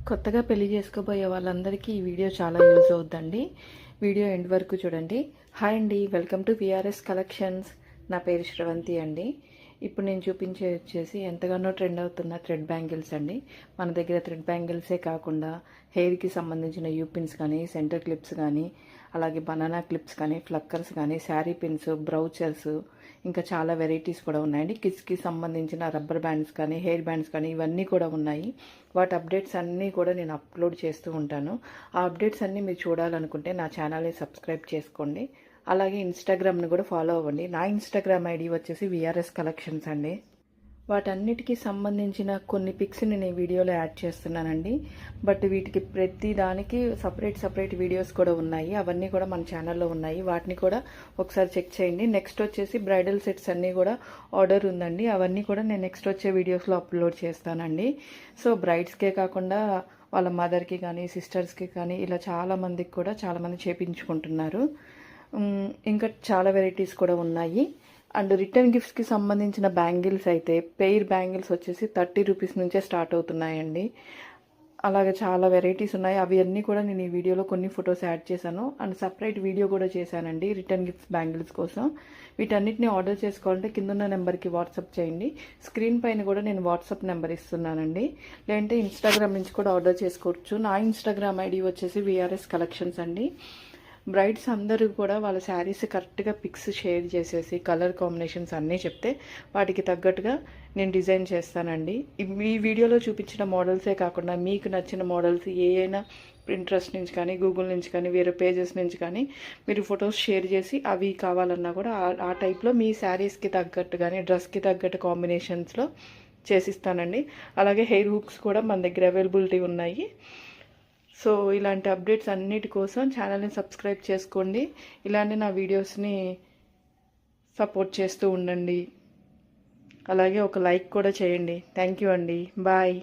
కొత్తగా పెళ్లి చేసుకోబోయే వాళ్ళందరికీ ఈ వీడియో చాలా యూజ్ అవుద్దండి. వీడియో ఎండ్ వరకు చూడండి. హాయ్ అండి, వెల్కమ్ టు విఆర్ఎస్ కలెక్షన్స్. నా పేరు శ్రవంతి అండి. ఇప్పుడు నేను చూపించే వచ్చేసి ఎంతగానో ట్రెండ్ అవుతున్న థ్రెడ్ బ్యాంగిల్స్ అండి. మన దగ్గర థ్రెడ్ బ్యాంగిల్సే కాకుండా హెయిర్కి సంబంధించిన యూపిన్స్ కానీ, సెంటర్ క్లిప్స్ కానీ, అలాగే బనానా క్లిప్స్ కానీ, ఫ్లక్కర్స్ కానీ, శారీ పిన్స్, బ్రౌచర్స్, ఇంకా చాలా వెరైటీస్ కూడా ఉన్నాయండి. కిడ్స్కి సంబంధించిన రబ్బర్ బ్యాండ్స్ కానీ, హెయిర్ బ్యాండ్స్ కానీ ఇవన్నీ కూడా ఉన్నాయి. వాటి అప్డేట్స్ అన్నీ కూడా నేను అప్లోడ్ చేస్తూ ఉంటాను. ఆ అప్డేట్స్ అన్నీ మీరు చూడాలనుకుంటే నా ఛానల్ని సబ్స్క్రైబ్ చేసుకోండి. అలాగే ఇన్స్టాగ్రామ్ని కూడా ఫాలో అవ్వండి. నా ఇన్స్టాగ్రామ్ ఐడి వచ్చేసి విఆర్ఎస్ కలెక్షన్స్ అండి. వాటన్నిటికీ సంబంధించిన కొన్ని పిక్స్ని నేను ఈ వీడియోలో యాడ్ చేస్తున్నానండి. బట్ వీటికి ప్రతి దానికి సపరేట్ వీడియోస్ కూడా ఉన్నాయి. అవన్నీ కూడా మన ఛానల్లో ఉన్నాయి. వాటిని కూడా ఒకసారి చెక్ చేయండి. నెక్స్ట్ వచ్చేసి బ్రైడల్ సెట్స్ అన్నీ కూడా ఆర్డర్ ఉందండి. అవన్నీ కూడా నేను నెక్స్ట్ వచ్చే వీడియోస్లో అప్లోడ్ చేస్తానండి. సో బ్రైడ్స్కే కాకుండా వాళ్ళ మదర్కి కానీ, సిస్టర్స్కి కానీ ఇలా చాలామంది చేపించుకుంటున్నారు. ఇంకా చాలా వెరైటీస్ కూడా ఉన్నాయి. అండ్ రిటర్న్ గిఫ్ట్స్కి సంబంధించిన బ్యాంగిల్స్ అయితే పెయిర్ బ్యాంగిల్స్ వచ్చేసి 30 రూపీస్ నుంచే స్టార్ట్ అవుతున్నాయండి. అలాగే చాలా వెరైటీస్ ఉన్నాయి. అవి అన్నీ కూడా నేను ఈ వీడియోలో కొన్ని ఫొటోస్ యాడ్ చేశాను. అండ్ సపరేట్ వీడియో కూడా చేశానండి రిటర్న్ గిఫ్ట్స్ బ్యాంగిల్స్ కోసం. వీటన్నిటిని ఆర్డర్ చేసుకోవాలంటే కిందున్న నెంబర్కి వాట్సాప్ చేయండి. స్క్రీన్ పైన కూడా నేను వాట్సాప్ నెంబర్ ఇస్తున్నానండి. లేదంటే ఇన్స్టాగ్రామ్ నుంచి కూడా ఆర్డర్ చేసుకోవచ్చు. నా ఇన్స్టాగ్రామ్ ఐడి వచ్చేసి విఆర్ఎస్ కలెక్షన్స్ అండి. బ్రైడ్స్ అందరూ కూడా వాళ్ళ శారీస్ కరెక్ట్గా పిక్స్ షేర్ చేసేసి కలర్ కాంబినేషన్స్ అన్నీ చెప్తే వాటికి తగ్గట్టుగా నేను డిజైన్ చేస్తానండి. ఈ వీడియోలో చూపించిన మోడల్సే కాకుండా మీకు నచ్చిన మోడల్స్ ఏదైనా ఇంట్రెస్ట్ నుంచి కానీ, గూగుల్ నుంచి కానీ, వేరే పేజెస్ నుంచి కానీ మీరు ఫొటోస్ షేర్ చేసి అవి కావాలన్నా కూడా ఆ టైప్లో మీ శారీస్కి తగ్గట్టు కానీ, డ్రెస్కి తగ్గట్టు కాంబినేషన్స్లో చేసిస్తానండి. అలాగే హెయిర్ హుక్స్ కూడా మన దగ్గర అవైలబిలిటీ ఉన్నాయి. సో ఇలాంటి అప్డేట్స్ అన్నిటి కోసం ఛానల్ని సబ్స్క్రైబ్ చేసుకోండి. ఇలాంటి నా వీడియోస్ని సపోర్ట్ చేస్తూ ఉండండి. అలాగే ఒక లైక్ కూడా చేయండి. థ్యాంక్ యూ అండి. బాయ్.